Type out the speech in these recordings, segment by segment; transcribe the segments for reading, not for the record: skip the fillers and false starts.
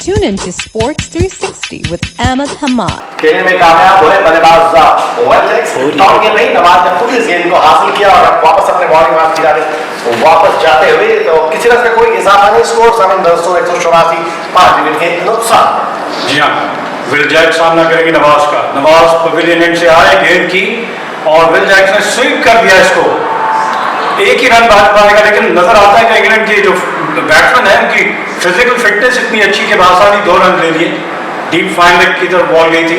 Tune in to Sports 360 with Ahmed Hamad. खेलने में कामयाब हुए बल्लेबाज टॉप गेम में नवाज ने पूरी इस गेंद को हासिल किया और वापस अपने बॉलिंग मार्क की जाने वापस जाते हुए तो किसी तरह का कोई इजाफा नहीं, स्कोर 184 5 विकेट के नुकसान। जी हाँ, विल जैक सामना करेगी नवाज का। नवाज पवेलियन एंड से आए, गेंद की और विल जैक ने स्वीप कर दिया इसको। एक ही रन बात पाएगा, लेकिन नजर आता है कि इंग्लैंड की जो बैट्समैन है उनकी फिजिकल फिटनेस इतनी अच्छी के बासानी 2 रन ले लिए। डीप फाइन लेग की तरफ बॉल गई थी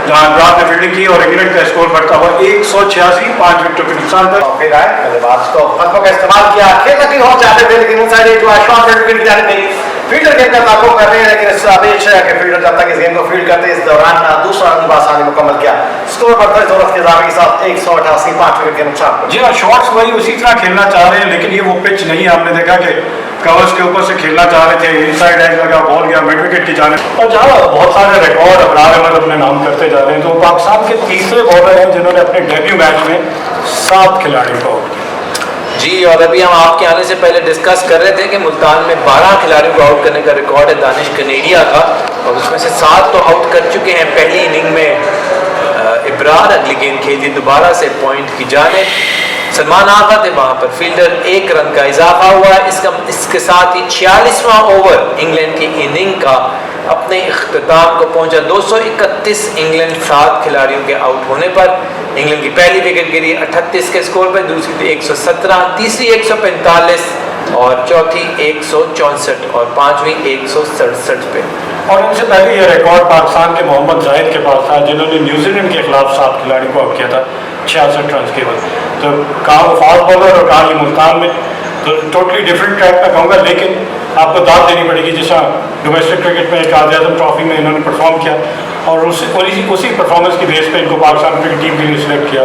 जहां इब्रार ने फील्डिंग की और इंग्लैंड का स्कोर बढ़ता हुआ 186 5 विकेटों के नुकसान पर। फिर आए बल्लेबाज को फतवा का इस्तेमाल किया, खेलना कहीं और चाहते थे लेकिन इनसाइड एज शॉर्ट विकेट की जाने नहीं। फील्डर गेंद का ताक़ुब कर रहे हैं लेकिन इस अपेक्षा है कि फील्डर जब तक इस गेंद को फील्ड करते इस दौरान दूसरा रन बासानी मुकम्मल किया। स्कोर बढ़ता है दौलत के इजाफे के साथ 188 5 विकेट के नुकसान पर। जी हाँ, शॉट्स वही उसी तरह खेलना चाह रहे हैं लेकिन ये वो पिच नहीं है। आपने देखा कि कवर्स के ऊपर से खेलना चाह रहे थे, इनसाइड एज लगा, बॉल गया मिड विकेट की जाने। और जहाँ बहुत सारे रिकॉर्ड इब्रार अहमद अपने नाम करते जा रहे हैं, तो पाकिस्तान के तीसरे बॉलर हैं जिन्होंने अपने डेब्यू मैच में 7 खिलाड़ियों को। जी, और अभी हम आपके आने से पहले डिस्कस कर रहे थे कि मुल्तान में 12 खिलाड़ियों को आउट करने का रिकॉर्ड है दानिश कनेडिया का, और उसमें से 7 तो आउट कर चुके हैं पहली इनिंग में। इब्रार अगली गेंद खेली दोबारा से पॉइंट की जाने। सलमान आगा थे वहाँ पर, फील्डर 1 रन का इजाफा हुआ है। इसके साथ ही 46वां ओवर इंग्लैंड की इनिंग का अपने इख्तिताम को पहुंचा। 231 इंग्लैंड 7 खिलाड़ियों के आउट होने पर। इंग्लैंड की पहली विकेट गिरी 38 के स्कोर पर, दूसरी थी 117, तीसरी 145 और चौथी 164 और पांचवी 167 पे। और इनसे पहले यह रिकॉर्ड पाकिस्तान के मोहम्मद जाहिद के पास था जिन्होंने न्यूजीलैंड के खिलाफ 7 खिलाड़ियों को आउट किया था 66 रन के बाद। तो कहाँ वो फास्ट बॉलर और कहाँ ये मुल्तान में, तो टोटली डिफरेंट ट्रैक पे कहूँगा। लेकिन आपको दाद देनी पड़ेगी जैसा डोमेस्टिक क्रिकेट में एक आज़म ट्रॉफी में इन्होंने परफॉर्म किया और उसी परफॉर्मेंस की बेस पे इनको पाकिस्तान क्रिकेट टीम के लिए सिलेक्ट किया।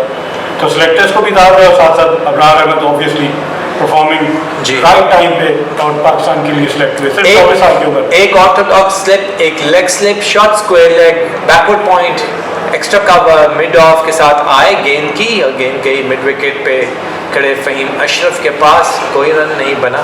तो सिलेक्टर्स को भी दाद है और साथ साथ Ibrar Ahmed obviously performing right time पे और पाकिस्तान के लिए सिलेक्ट हुए सिर्फ 24 साल के ऊपर। एक ऑर्थोडॉक्स स्लिप, एक leg slip, short square leg, backward point, extra cover, mid of के साथ आए, गेंद की और गेंद गई मिड विकेट पे खड़े फ़हीम अशरफ के पास। कोई रन नहीं बना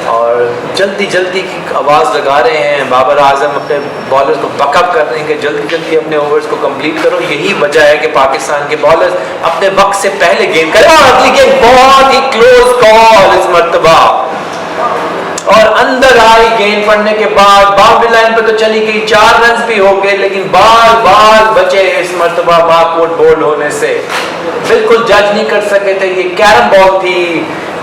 और जल्दी जल्दी की आवाज़ लगा रहे हैं बाबर आजम अपने बॉलर्स को बकअप कर रहे हैं कि जल्दी जल्दी अपने ओवर्स को कंप्लीट करो। यही वजह है कि पाकिस्तान के बॉलर्स अपने वक्त से पहले गेंद करें। और अगली गेंद बहुत ही क्लोज कॉल इस मरतबा, और अंदर आई गेंद पड़ने के बाद बाउंड्री लाइन पे तो चली गई, 4 रन भी हो गए लेकिन बाल बाल बचे इस मरतबा मार्कआउट बोल्ड होने से। बिल्कुल जज नहीं कर सके थे, ये कैरम बॉल थी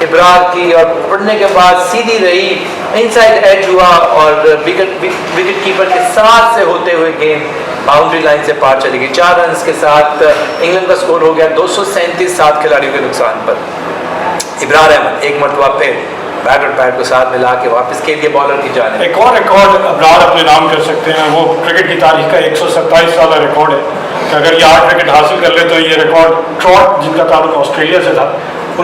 इब्रार की और पड़ने के बाद सीधी रही, इनसाइड एज हुआ और विकेट कीपर के साथ से होते हुए गेंद बाउंड्री लाइन से पार चली गई। 4 रन के साथ इंग्लैंड का स्कोर हो गया 237 7 खिलाड़ियों के नुकसान पर। इब्रार अहमद एक मरतबा फिर बैट और पैड को साथ मिला के वापस के लिए बॉलर की जाने। एक और रिकॉर्ड इब्रार अपने नाम कर सकते हैं, वो क्रिकेट की तारीख का 127 साल रिकॉर्ड है कि अगर ये 8 विकेट हासिल कर ले तो ये रिकॉर्ड ट्रॉट जिनका ताल्लुक ऑस्ट्रेलिया से था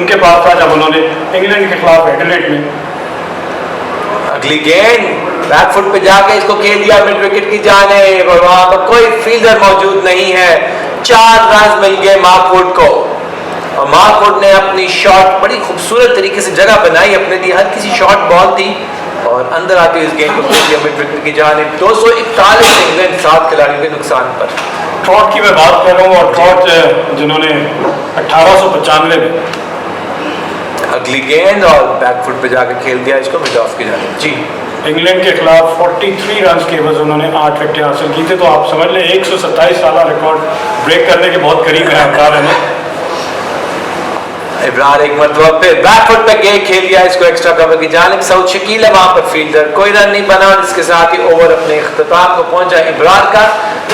उनके पास था जब उन्होंने इंग्लैंड के खिलाफ एडिलेड में। अगली गेंद बैकफुट पे जाके इसको खेल दिया मिड विकेट की जाने, वहां पर कोई फील्डर मौजूद नहीं है। 4 रन मिल गए मार्कवुड को और मार्कवुड ने अपनी शॉट बड़ी खूबसूरत तरीके से जगह बनाई अपने लिए, हर किसी शॉट बॉल थी और अंदर आके इस गेंद को खेल दिया मिड विकेट की जाने। 241 इंग्लैंड 7 खिलाड़ियों के नुकसान पर। ट्रॉट की मैं बात कर रहा हूँ और ट्रॉट जिन्होंने 1895 में अगली गेंद और बैकफुट पे जाके खेल दिया इसको मिड ऑफ की जाने। जी, इंग्लैंड के खिलाफ 43 रन के एवज उन्होंने 8 विकेट हासिल की थी। तो आप समझ लें 127 साल रिकॉर्ड ब्रेक करने के बहुत करीब है इब्रार अहमद। इब्रार एक मरतबा फिर बैकफुट पे गए, खेल दिया इसको एक्स्ट्रा कवर की जानिब। साउथ शकील है वहां पर फील्डर, कोई रन नहीं बना और इसके साथ ही ओवर अपने इख्तिताम को पहुंचा इब्रार का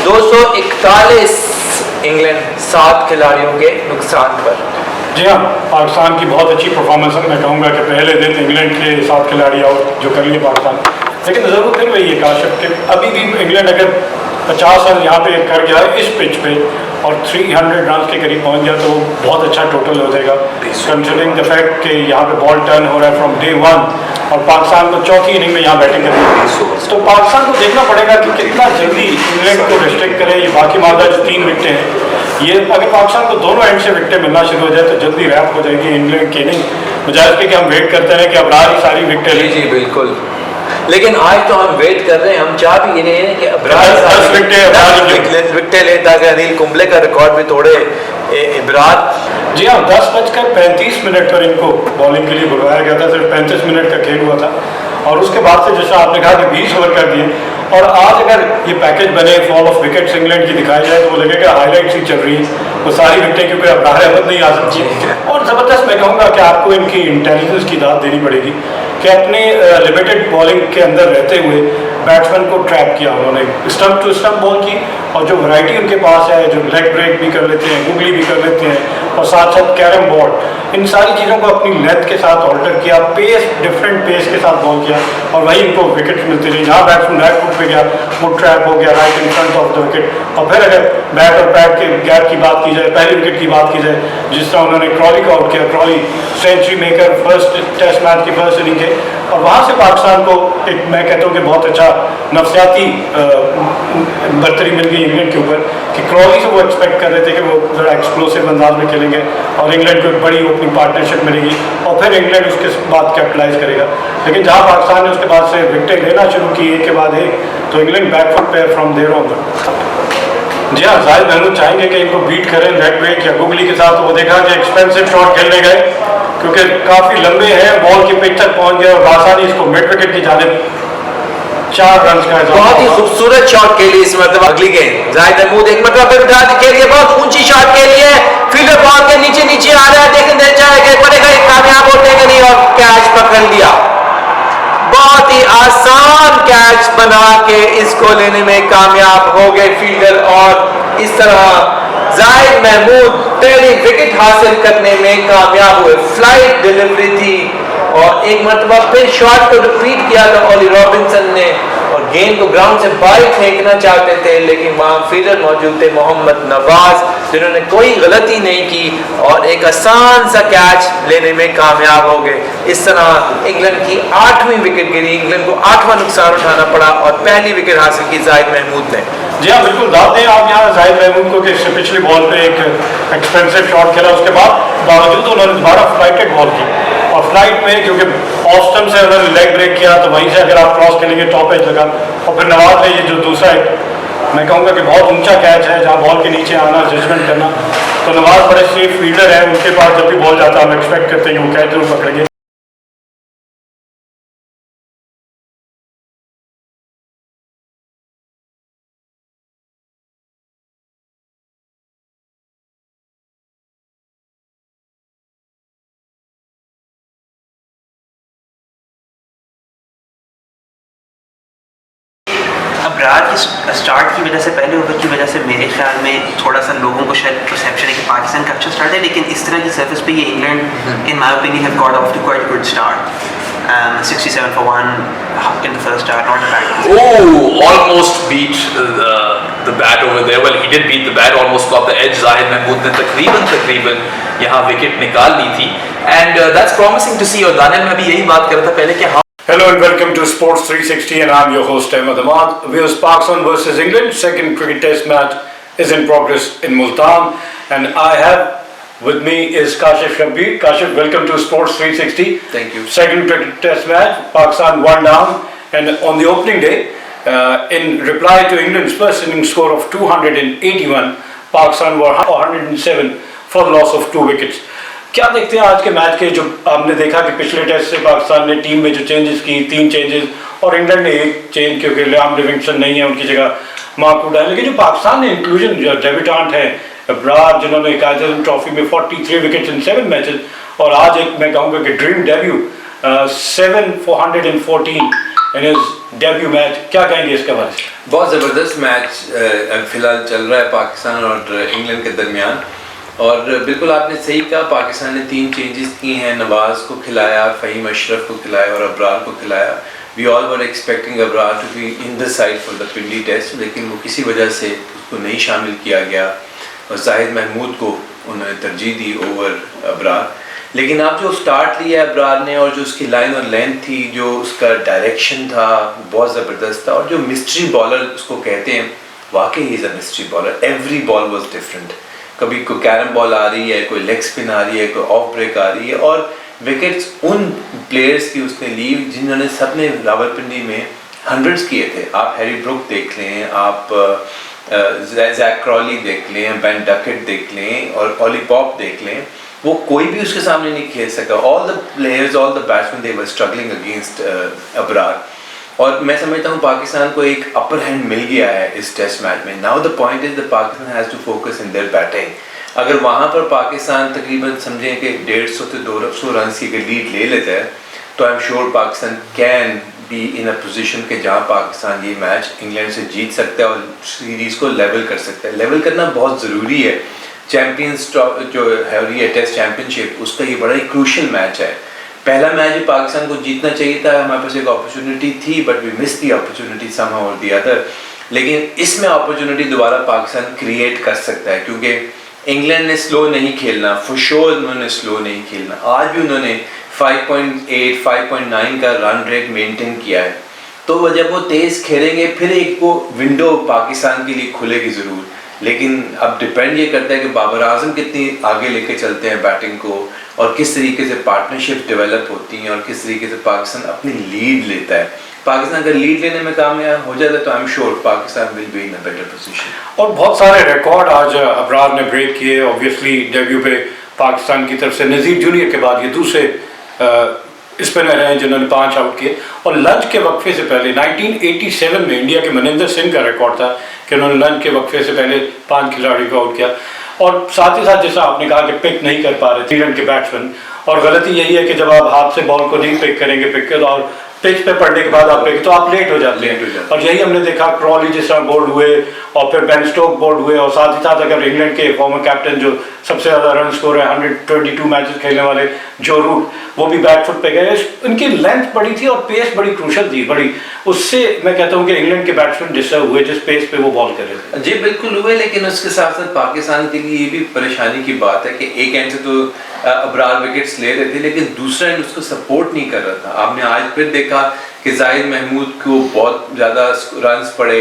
241 इंग्लैंड 7 खिलाड़ियों के नुकसान पर। जी हाँ, पाकिस्तान की बहुत अच्छी परफॉर्मेंस है। मैं कहूँगा कि पहले दिन इंग्लैंड के 7 खिलाड़ी आउट जो कर लिए पाकिस्तान, लेकिन ज़रूर फिर वही है काशिफ कि अभी भी इंग्लैंड अगर 50 रन यहाँ पे कर गया इस पिच पे और 300 रन के करीब पहुँच गया तो बहुत अच्छा टोटल हो जाएगा, कंसिडरिंग द फैक्ट कि यहाँ पे बॉल टर्न हो रहा है फ्रॉम डे 1 और पाकिस्तान को चौथी इनिंग में यहाँ बैटिंग करेगी। तो पाकिस्तान को देखना पड़ेगा कि कितना जल्दी इंग्लैंड को रिस्ट्रिक्ट करें। ये बाकी मामला जो 3 विकेटें हैं, ये अगर पाकिस्तान को दोनों एंड से विकेटें मिलना शुरू हो जाए तो जल्दी रैप हो जाएगी इंग्लैंड की इनिंग, बजाय इसके कि हम वेट करते हैं कि अब ही सारी विकेटें। जी बिल्कुल। लेकिन आज तो हम वेट कर रहे हैं, हम चाह भी रहे हैं कि अबरार 10 विकेटें ले ताकि अनिल कुंबले का रिकॉर्ड भी तोड़े इबरार। जी हाँ, 10:35 पर इनको बॉलिंग के लिए बुलवाया गया था। सिर्फ 35 मिनट का खेल हुआ था और उसके बाद से जैसा आपने कहा कि 20 ओवर कर दिए। और आज अगर ये पैकेज बने फॉल ऑफ विकेट्स इंग्लैंड की दिखाई जाए तो वो लगेगा हाईलाइट्स ही चल रही है वो सारी विकेटें, क्योंकि अब अबरार अहमद नहीं आ सकती। और ज़बरदस्त मैं कहूँगा कि आपको इनकी इंटेलिजेंस की दाद देनी पड़ेगी कि अपने लिमिटेड बॉलिंग के अंदर रहते हुए बैट्समैन को ट्रैप किया उन्होंने, स्टंप टू स्टंप बॉल की, और जो वैरायटी उनके पास है, जो लेग ब्रेक भी कर लेते हैं, गुगली भी कर लेते हैं और साथ साथ कैरम बोर्ड, इन सारी चीज़ों को अपनी लेंथ के साथ ऑल्टर किया, पेस डिफरेंट पेस के साथ बॉल किया और वही इनको विकेट मिलती रही। जहाँ बैट्समैन राइट फुट पे गया वो ट्रैप हो गया right in front of the wicket. और फिर अगर बैट और पैड के गैप की बात की जाए, पहली विकेट की बात की जाए, जिस तरह उन्होंने क्रॉली को आउट किया, Crawley century maker first test match की फर्स्ट इनिंग के, और वहाँ से पाकिस्तान को एक मैं कहता हूँ कि बहुत अच्छा नफसियाती बर्तरी मिल गई इंग्लैंड के ऊपर कि क्रॉली से वो एक्सपेक्ट कर रहे थे कि वो ज़रा एक्सप्लोसिव अंदाज में खेलेंगे और इंग्लैंड को एक बड़ी ओपनिंग पार्टनरशिप मिलेगी और फिर इंग्लैंड उसके बाद कैपिटलाइज करेगा। लेकिन जहाँ पाकिस्तान ने उसके बाद से विकेटें लेना शुरू की एक के बाद एक, तो इंग्लैंड बैकफुट पे फ्रॉम देयर ऑन। जी हाँ, जाहिद महमूद चाहेंगे कि इनको बीट करें लेग ब्रेक या गुगली के साथ। तो वो देखा कि एक्सपेंसिव शॉट खेलने गए क्योंकि काफ़ी लंबे हैं, बॉल की पिच तक पहुंच गए और आसानी इसको मिड विकेट की जानिब 4 रन का बहुत ही खूबसूरत शॉट खेली इस मतलब अगली गेंद जाहिद महमूद एक मतलब फिर उठा के लिए बहुत ऊंची शॉट के लिए फील्डर बॉल के नीचे नीचे आ रहा है, देखने जाएगा पड़ेगा कामयाब होते कि नहीं, और कैच पकड़ लिया। बहुत ही आसान कैच बना के इसको लेने में कामयाब हो गए फील्डर और इस तरह जाहिद महमूद पहली विकेट हासिल करने में कामयाब हुए। फ्लाइट डिलीवरी थी और एक मरतबा फिर शॉट को रिपीट किया था ओली रॉबिन्सन ने और गेंद को ग्राउंड से बाहर फेंकना चाहते थे, लेकिन वहां फील्डर मौजूद थे मोहम्मद नवाज जिन्होंने कोई गलती नहीं की और एक आसान सा कैच लेने में कामयाब हो गए। इस तरह इंग्लैंड की 8वीं विकेट गिरी, इंग्लैंड को 8वां नुकसान उठाना पड़ा और पहली विकेट हासिल की जाहिद महमूद ने। जी हाँ, बिल्कुल दाद दें आप यहाँ जाहिद महमूद को कि पिछली बॉल पे एक एक्सपेंसिव शॉट खेला, उसके बाद बावजूद उन्होंने दोबारा फ्लाइटेड बॉल की और फ्लाइट में क्योंकि ऑफ स्टंप से उन्होंने लेग ब्रेक किया तो वहीं से अगर आप क्रॉस खेलेंगे टॉप एज लगा और फिर नवाज ने ये जो दूसरा एक मैं कहूँगा कि बहुत ऊंचा कैच है जहाँ बॉल के नीचे आना जजमेंट करना, तो नवाज बड़े सेफ फील्डर है, उनके पास जब भी बॉल जाता है हम एक्सपेक्ट करते हैं कि वो कैच जरूर पकड़ेंगे। अबरार की स्टार्ट की वजह से पहले ओवर की वजह से मेरे ख्याल में थोड़ा सा लोगों को शायद परसेप्शन है कि पाकिस्तान का अच्छा स्टार्ट है, लेकिन इस तरह की सर्फेस पे ये England in my opinion have got off to quite good start. 67 for 1 in the first start, not bad. Oh, almost beat the bat over there. Well, he did beat the bat, almost got the edge. Zahid Mahmood ने तकरीबन यहाँ wicket निकाल ली थी and that's promising to see। और Daniel मैं भी यही बात कर रहा था पहले कि हाँ। Hello and welcome to Sports 360 and I'm your host Ahmed Hamad. Wales Pakistan versus England second cricket test match is in progress in Multan and I have with me is Kashif Shabir. Kashif, welcome to Sports 360. Thank you. Second cricket test match, Pakistan 1 down and on the opening day in reply to England's first inning score of 281, Pakistan were 107 for the loss of 2 wickets. क्या देखते हैं आज के match के, जो आपने देखा कि पिछले टेस्ट से पाकिस्तान ने टीम में जो चेंजेस की 3 चेंजेस और इंग्लैंड ने 1 चेंज क्योंकि लियाम लिविंगस्टन नहीं है उनकी जगह मार्कवुड है, लेकिन जो पाकिस्तान ने इंक्लूजन जो डेब्यूटेंट है अबरार जिन्होंने कायदे ट्रॉफी में 43 विकेट्स इन 7 मैचेस और आज एक मैं कहूँगा कि dream debut 7 414 in his debut match, क्या कहेंगे इसके बारे में? बहुत ज़बरदस्त मैच फिलहाल चल रहा है पाकिस्तान और इंग्लैंड के दरमियान और बिल्कुल आपने सही कहा, पाकिस्तान ने 3 चेंजेस की हैं, नवाज़ को खिलाया, फ़हीम अशरफ को खिलाया और अबरार को खिलाया। We all were expecting Abrar to be in the side for the Pindi test, लेकिन वो किसी वजह से उसको नहीं शामिल किया गया और जाहिद महमूद को उन्होंने तरजीह दी ओवर अबरार। लेकिन अब जो स्टार्ट लिया अबरार ने और जो उसकी लाइन और लेंथ थी, जो उसका डायरेक्शन था बहुत ज़बरदस्त था और जो मिस्ट्री बॉलर उसको कहते हैं, वाकई he is a mystery bowler. Every ball was different, कभी कोई कैरम बॉल आ रही है, कोई लेग स्पिन आ रही है, कोई ऑफ ब्रेक आ रही है और विकेट्स उन प्लेयर्स की उसने ली जिन्होंने सबने रावलपिंडी में हंड्रेड्स किए थे। आप हैरी ब्रुक देख लें, आप जैक क्रॉली देख लें, बेन डकेट देख लें और ओली पॉप देख लें, वो कोई भी उसके सामने नहीं खेल सका। All the players, all the batsman, they were struggling against Abrar. और मैं समझता हूँ पाकिस्तान को एक अपर हैंड मिल गया है इस टेस्ट मैच में। Now the point is the Pakistan has to focus in their batting. अगर वहाँ पर पाकिस्तान तकरीबन समझें कि 150 से 200 रन की अगर लीड ले लेता है तो I am sure Pakistan can be in a position के जहाँ पाकिस्तान ये मैच इंग्लैंड से जीत सकता है और सीरीज़ को लेवल कर सकता है। लेवल करना बहुत ज़रूरी है। चैम्पियंस जो है ये टेस्ट चैम्पियनशिप, उसका ये बड़ा ही क्रूशल मैच है। पहला मैच भी पाकिस्तान को जीतना चाहिए था, हमारे पास एक अपॉर्चुनिटी थी but we miss the opportunity somehow और द अदर। लेकिन इसमें अपॉर्चुनिटी दोबारा पाकिस्तान क्रिएट कर सकता है क्योंकि इंग्लैंड ने स्लो नहीं खेलना, फॉर श्योर उन्होंने स्लो नहीं खेलना। आज भी उन्होंने 5.8 5.9 का रन रेट मेंटेन किया है। तो जब वो तेज़ खेलेंगे फिर एक वो विंडो पाकिस्तान के लिए खुलेगी ज़रूर। लेकिन अब डिपेंड ये करता है कि बाबर आजम कितनी आगे लेके चलते हैं बैटिंग को और किस तरीके से पार्टनरशिप डेवलप होती हैं और किस तरीके से पाकिस्तान अपनी लीड लेता है। पाकिस्तान अगर लीड लेने में कामयाब हो जाता है तो I am sure Pakistan will be in a better position. और बहुत सारे रिकॉर्ड आज अबरार ने ब्रेक किए। ऑब्वियसली डेब्यू पे पाकिस्तान की तरफ से नज़ीर जूनियर के बाद ये दूसरे स्पिनर हैं जिन्होंने 5 आउट किए। और लंच के वक्फे से पहले 1987 में इंडिया के मनिंदर सिंह का रिकॉर्ड था कि उन्होंने लंच के वक्फे से पहले 5 खिलाड़ियों को आउट किया। और साथ ही साथ जैसा आपने कहा कि पिक नहीं कर पा रहे इंग्लैंड के बैट्समैन, और गलती यही है कि जब आप हाथ से बॉल को नहीं पिक करेंगे पिक के और पिच पे पड़ने के बाद आप पिक तो आप लेट हो जाते हैं। और यही हमने देखा क्रॉली जिस तरह बोल्ड हुए और फिर बेन स्टोक बोल्ड हुए। और साथ ही साथ अगर इंग्लैंड के फॉर्मर कैप्टन जो सबसे ज़्यादा रन स्कोर है 122 मैचेस खेलने वाले जो रूट, वो भी बैक फुट पे गए। उनकी लेंथ बड़ी थी और पेस बड़ी क्रूशल थी बड़ी। उससे मैं कहता हूँ कि इंग्लैंड के बैट्समैन डिस्टर्ब हुए जिस पेस पे वो बॉल कर रहे थे। जी बिल्कुल हुए, लेकिन उसके साथ साथ पाकिस्तान के लिए ये भी परेशानी की बात है कि एक एंड से तो अबरार विकेट्स ले रहे थे लेकिन दूसरा एंड उसको सपोर्ट नहीं कर रहा था। आपने आज फिर देखा कि जाहिद महमूद को बहुत ज़्यादा रन्स पड़े।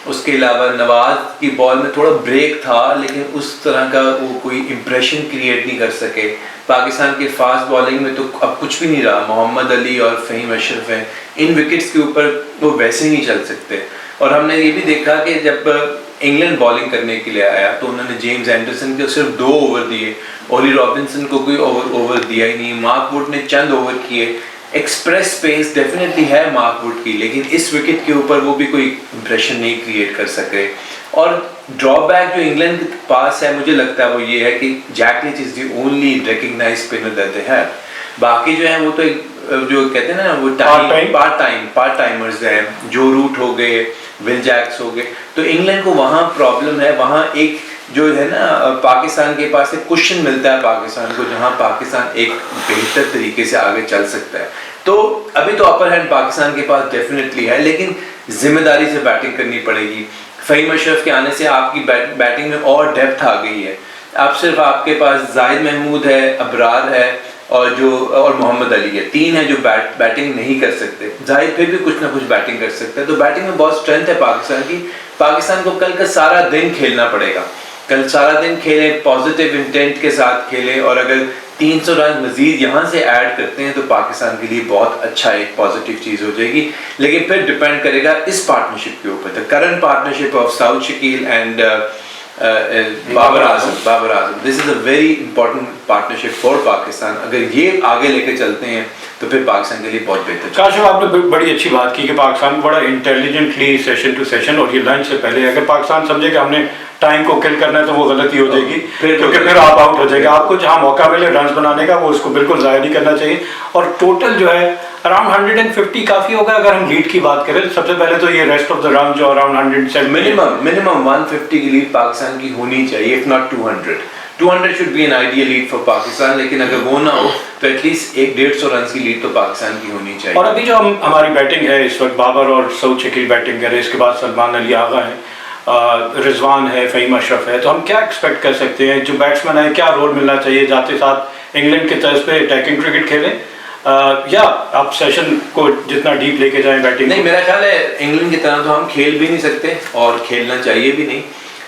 उसके अलावा नवाज की बॉल में थोड़ा ब्रेक था लेकिन उस तरह का वो कोई इम्प्रेशन क्रिएट नहीं कर सके। पाकिस्तान के फास्ट बॉलिंग में तो अब कुछ भी नहीं रहा। मोहम्मद अली और फ़हीम अशरफ हैं, इन विकेट्स के ऊपर वो वैसे नहीं चल सकते। और हमने ये भी देखा कि जब इंग्लैंड बॉलिंग करने के लिए आया तो उन्होंने जेम्स एंडरसन के सिर्फ 2 ओवर दिए, ओली रॉबिन्सन को कोई ओवर दिया ही नहीं, मार्क वुड ने चंद ओवर किए। एक्सप्रेस पेस डेफिनेटली है मार्क वुड की, लेकिन इस विकेट के ऊपर वो भी कोई इंप्रेशन नहीं क्रिएट कर सके। और ड्रॉबैक जो इंग्लैंड के पास है मुझे लगता है वो ये है कि Jack Leach is the only recognised spinner that they have. बाकी जो है वो तो जो कहते हैं ना वो पार्ट टाइमर्स हैं, जो रूट हो गए, विल जैक्स हो गए। तो इंग्लैंड को वहाँ प्रॉब्लम है, वहाँ एक जो है ना पाकिस्तान के पास एक क्वेश्चन मिलता है पाकिस्तान को जहां पाकिस्तान एक बेहतर तरीके से आगे चल सकता है। तो अभी तो अपर हैंड पाकिस्तान के पास डेफिनेटली है लेकिन जिम्मेदारी से बैटिंग करनी पड़ेगी। फ़हीम अशरफ के आने से आपकी बैटिंग में और डेप्थ आ गई है। अब सिर्फ आपके पास जाहिद महमूद है, अबरार है और मोहम्मद अली है, 3 है जो बैटिंग नहीं कर सकते। जाहिद फिर भी कुछ ना कुछ बैटिंग कर सकता है। तो बैटिंग में बहुत स्ट्रेंथ है पाकिस्तान की। पाकिस्तान को कल का सारा दिन खेलना पड़ेगा। कल सारा दिन खेलें, पॉजिटिव इंटेंट के साथ खेलें और अगर 300 रन मजीद यहाँ से ऐड करते हैं तो पाकिस्तान के लिए बहुत अच्छा एक पॉजिटिव चीज़ हो जाएगी। लेकिन फिर डिपेंड करेगा इस पार्टनरशिप के ऊपर। The current partnership of Saud Shakeel and Babar Azam, this is a very important partnership for Pakistan. अगर ये आगे लेके चलते हैं तो फिर पाकिस्तान के लिए बहुत बेहतर। काशिफ, आपने बड़ी अच्छी बात की कि पाकिस्तान को बड़ा इंटेलिजेंटली सेशन टू सेशन और ये लंच से पहले अगर पाकिस्तान समझे कि हमने टाइम को किल करना है तो वो गलती हो जाएगी क्योंकि फिर आप आउट हो जाएगा। आपको जहां मौका मिले रन बनाने का वो उसको बिल्कुल ज़ाया नहीं करना चाहिए। और टोटल जो है अराउंड 150 काफ़ी होगा अगर हम लीड की बात करें। सबसे पहले तो ये रेस्ट ऑफ द राउंड जो अराउंड 107 मिनिमम 150 की लीड पाकिस्तान की होनी चाहिए, if not 200 should be an ideal lead for Pakistan. लेकिन अगर वो ना हो तो एटलीस्ट 150 रन की लीड तो पाकिस्तान की होनी चाहिए। और अभी जो हमारी बैटिंग है इस वक्त बाबर और सऊद शकील बैटिंग कर रहे हैं, इसके बाद सलमान अली आगा हैं, रिजवान है, फ़हीम अशरफ है। तो हम क्या एक्सपेक्ट कर सकते हैं जो बैट्समैन है, क्या रोल मिलना चाहिए जाते साथ इंग्लैंड के तर्ज पे अटैकिंग क्रिकेट खेलें या आप सेशन को जितना डीप लेके जाएं बैटिंग? नहीं, मेरा ख्याल है इंग्लैंड की तरह तो हम खेल भी नहीं सकते और खेलना चाहिए भी नहीं।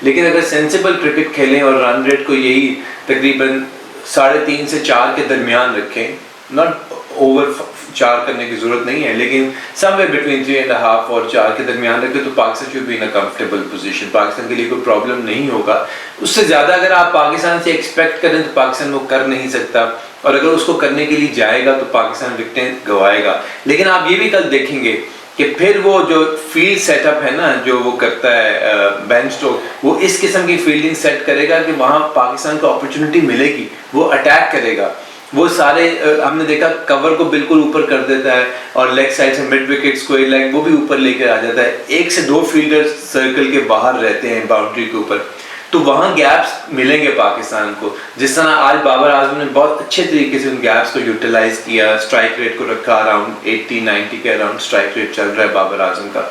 लेकिन अगर सेंसिबल क्रिकेट खेलें और रन रेट को यही तकरीबन 3.5 से 4 के दरमियान रखें नॉट ओवर 4 करने की ज़रूरत नहीं है, लेकिन समवेयर बिटवीन 3.5 और 4 के दरमियान रखे तो Pakistan should be in a comfortable position, Pakistan के लिए कोई प्रॉब्लम नहीं होगा। उससे ज़्यादा अगर आप पाकिस्तान से एक्सपेक्ट करें तो पाकिस्तान वो कर नहीं सकता, और अगर उसको करने के लिए जाएगा तो पाकिस्तान विकेटें गंवाएगा। लेकिन आप ये भी कल देखेंगे कि फिर वो जो फील्ड सेटअप है ना, जो वो करता है बेन स्टोक्स, वो इस किस्म की फील्डिंग सेट करेगा कि वहाँ पाकिस्तान को अपॉर्चुनिटी मिलेगी, वो अटैक करेगा। वो सारे हमने देखा कवर को बिल्कुल ऊपर कर देता है, और लेग साइड से मिड विकेट स्क्वायर लेग वो भी ऊपर लेकर आ जाता है। 1 से 2 फील्डर सर्कल के बाहर रहते हैं बाउंड्री के ऊपर, तो वहाँ गैप्स मिलेंगे पाकिस्तान को। जिस तरह आज बाबर आजम ने बहुत अच्छे तरीके से उन गैप्स को यूटिलाइज किया, स्ट्राइक रेट को रखा अराउंड 80-90 के अराउंड स्ट्राइक रेट चल रहा है बाबर आजम का,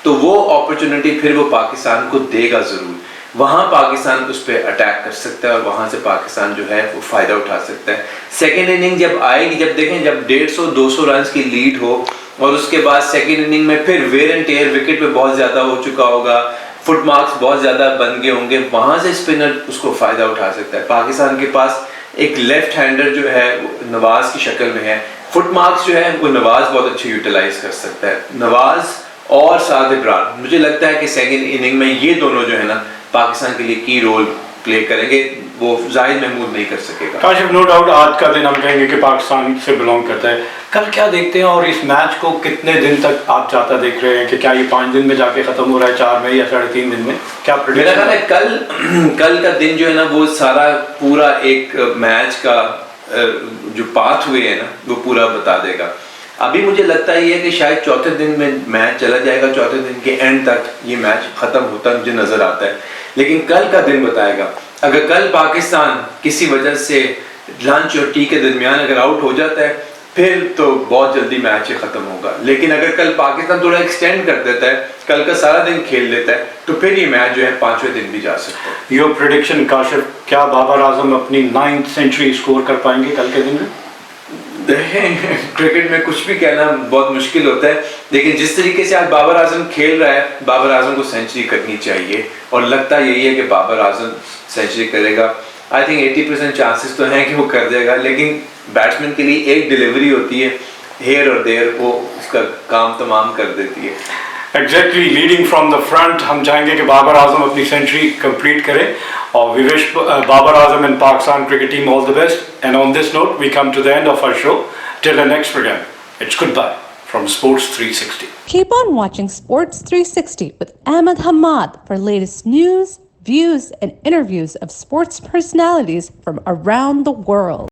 तो वो अपॉर्चुनिटी फिर वो पाकिस्तान को देगा ज़रूर। वहाँ पाकिस्तान उस पर अटैक कर सकता है और वहाँ से पाकिस्तान जो है वो फ़ायदा उठा सकता है। सेकेंड इनिंग जब आएगी, जब देखें जब 150-200 रन की लीड हो, और उसके बाद सेकेंड इनिंग में फिर वेयर एंड टेयर विकेट पे बहुत ज़्यादा हो चुका होगा, फुट मार्क्स बहुत ज़्यादा बन गए होंगे, वहाँ से स्पिनर उसको फ़ायदा उठा सकता है। पाकिस्तान के पास एक लेफ्ट हैंडर जो है नवाज़ की शक्ल में है, फुट मार्क्स जो है वो नवाज़ बहुत अच्छे यूटिलाइज कर सकता है। नवाज़ और साद इब्रार, मुझे लगता है कि सेकेंड इनिंग में ये दोनों जो है ना पाकिस्तान के लिए की रोल प्ले करेंगे, वो जाहिद महमूद नहीं कर सकेगा। काशिफ, नो डाउट आज का दिन हम कहेंगे कि पाकिस्तान से बिलोंग करता है। कल क्या देखते हैं, और इस मैच को कितने दिन तक आप चाहता देख रहे हैं कि क्या ये 5 दिन में जाके खत्म हो रहा है, 4 में या 3.5 दिन में? क्या मेरा ख्याल है कल का दिन जो है ना वो सारा पूरा एक मैच का जो पाथ हुए है ना वो पूरा बता देगा। अभी मुझे लगता है कि शायद चौथे दिन में मैच चला जाएगा, चौथे दिन के एंड तक ये मैच खत्म होता मुझे नजर आता है, लेकिन कल का दिन बताएगा। अगर कल पाकिस्तान किसी वजह से लंच और टी के दरमियान अगर आउट हो जाता है फिर तो बहुत जल्दी मैच ही खत्म होगा, लेकिन अगर कल पाकिस्तान थोड़ा एक्सटेंड कर देता है, कल का सारा दिन खेल लेता है, तो फिर ये मैच जो है 5वें दिन भी जा सकता है। योर प्रेडिक्शन काशिफ, क्या बाबर आजम अपनी 9th सेंचुरी स्कोर कर पाएंगे कल के दिन में? क्रिकेट में कुछ भी कहना बहुत मुश्किल होता है, लेकिन जिस तरीके से आज बाबर आजम खेल रहा है, बाबर आजम को सेंचुरी करनी चाहिए, और लगता यही है कि बाबर आजम सेंचुरी करेगा। आई थिंक 80% चांसेस तो हैं कि वो कर देगा, लेकिन बैट्समैन के लिए एक डिलीवरी होती है हेयर और देयर, वो उसका काम तमाम कर देती है। Exactly, leading from the front हम चाहेंगे कि बाबर आजम अपनी सेंचुरी कंप्लीट करें, और we wish Babar Azam and Pakistan cricket team all the best. And on this note, we come to the end of our show. Till the next program, it's goodbye from Sports 360. Keep on watching Sports 360 with Ahmed Hamad for latest news, views, and interviews of sports personalities from around the world.